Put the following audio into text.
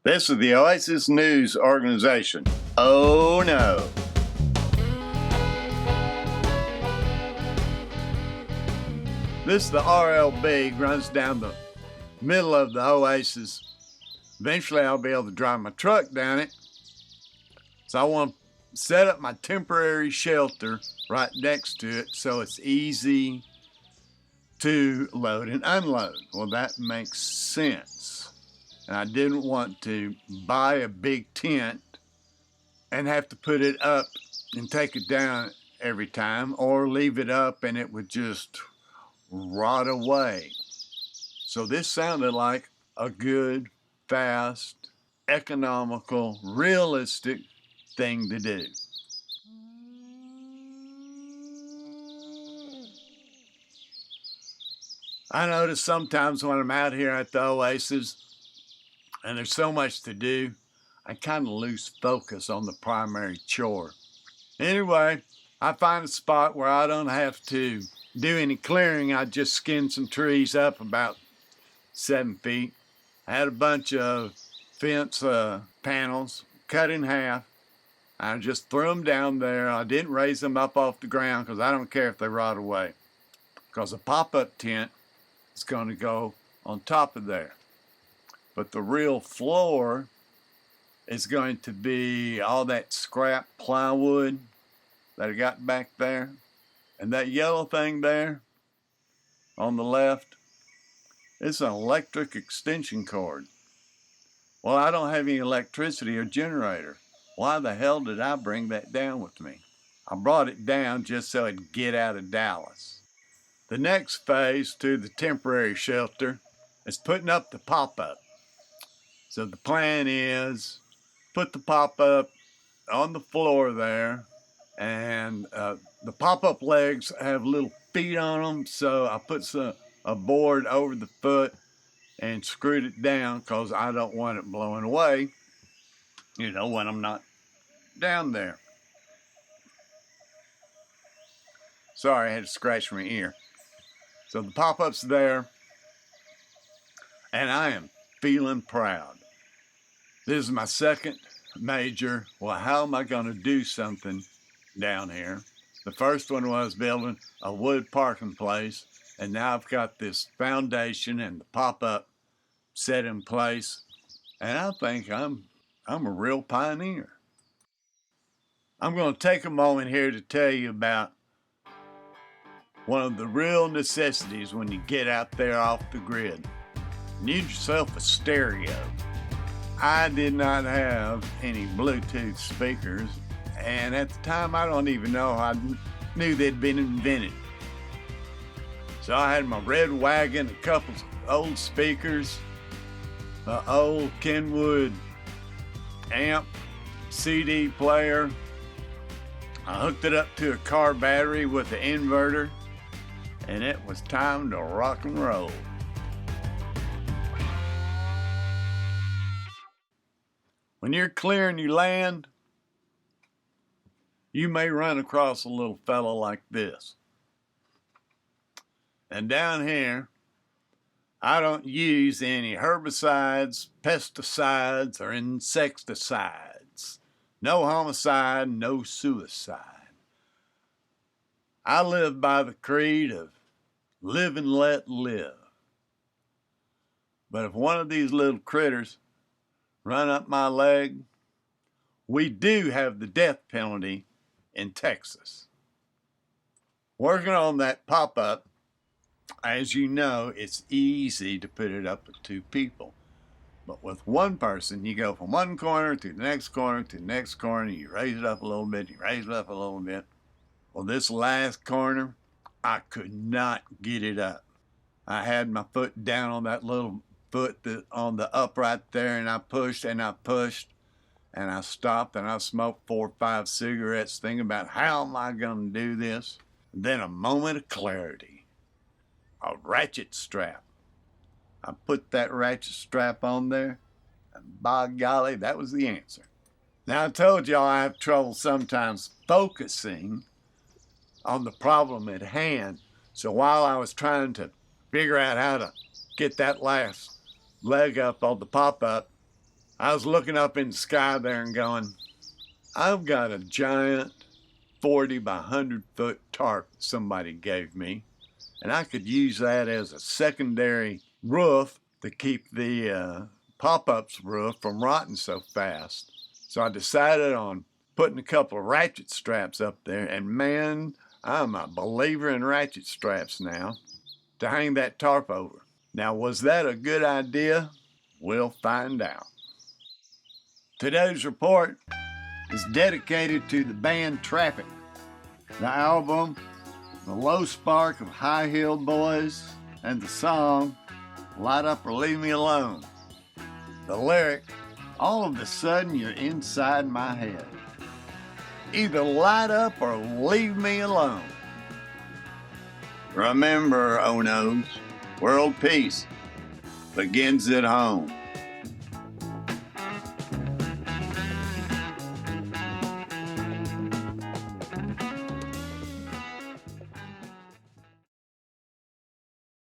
This is the OASIS News Organization. Oh no. This is the RLB, runs down the middle of the OASIS. Eventually I'll be able to drive my truck down it. So I want to set up my temporary shelter right next to it so it's easy to load and unload. Well, that makes sense. And I didn't want to buy a big tent and have to put it up and take it down every time, or leave it up and it would just rot away. So this sounded like a good, fast, economical, realistic thing to do. I notice sometimes when I'm out here at the Oasis and there's so much to do, I kind of lose focus on the primary chore. Anyway, I find a spot where I don't have to do any clearing. I just skinned some trees up about 7 feet. I had a bunch of fence panels cut in half. I just threw them down there. I didn't raise them up off the ground because I don't care if they rot away, because a pop-up tent is going to go on top of there. But the real floor is going to be all that scrap plywood that I got back there. And that yellow thing there on the left is an electric extension cord. Well, I don't have any electricity or generator. Why the hell did I bring that down with me? I brought it down just so it'd get out of Dallas. The next phase to the temporary shelter is putting up the pop-up. So the plan is put the pop-up on the floor there, and the pop-up legs have little feet on them, so I put a board over the foot and screwed it down because I don't want it blowing away, when I'm not down there. Sorry, I had to scratch my ear. So the pop-up's there, and I am feeling proud. This is my second major, well, how am I going to do something down here? The first one was building a wood parking place, and now I've got this foundation and the pop-up set in place, and I think I'm a real pioneer. I'm going to take a moment here to tell you about one of the real necessities when you get out there off the grid. You need yourself a stereo. I did not have any Bluetooth speakers, and at the time I don't even know I knew they'd been invented. So I had my red wagon, a couple old speakers, an old Kenwood amp, CD player. I hooked it up to a car battery with an inverter, and it was time to rock and roll. When you're clearing your land, you may run across a little fellow like this. And down here, I don't use any herbicides, pesticides, or insecticides. No homicide, no suicide. I live by the creed of live and let live. But if one of these little critters run up my leg, we do have the death penalty in Texas. Working on that pop-up, as you know, it's easy to put it up with 2 people. But with one person, you go from one corner to the next corner to the next corner, you raise it up a little bit, you raise it up a little bit. Well, this last corner, I could not get it up. I had my foot down on that little foot on the upright there, and I pushed and I pushed, and I stopped and I smoked 4 or 5 cigarettes thinking about how am I going to do this. And then a moment of clarity, a ratchet strap. I put that ratchet strap on there, and by golly, that was the answer. Now, I told y'all I have trouble sometimes focusing on the problem at hand. So while I was trying to figure out how to get that last leg up on the pop-up, I was looking up in the sky there and going, I've got a giant 40 by 100 foot tarp somebody gave me, and I could use that as a secondary roof to keep the pop-ups roof from rotting so fast. So I decided on putting a couple of ratchet straps up there, and man, I'm a believer in ratchet straps now to hang that tarp over. Now, was that a good idea? We'll find out. Today's report is dedicated to the band Traffic, the album The Low Spark of High Heeled Boys, and the song Light Up or Leave Me Alone. The lyric, all of a sudden you're inside my head. Either light up or leave me alone. Remember, oh no's, world peace begins at home.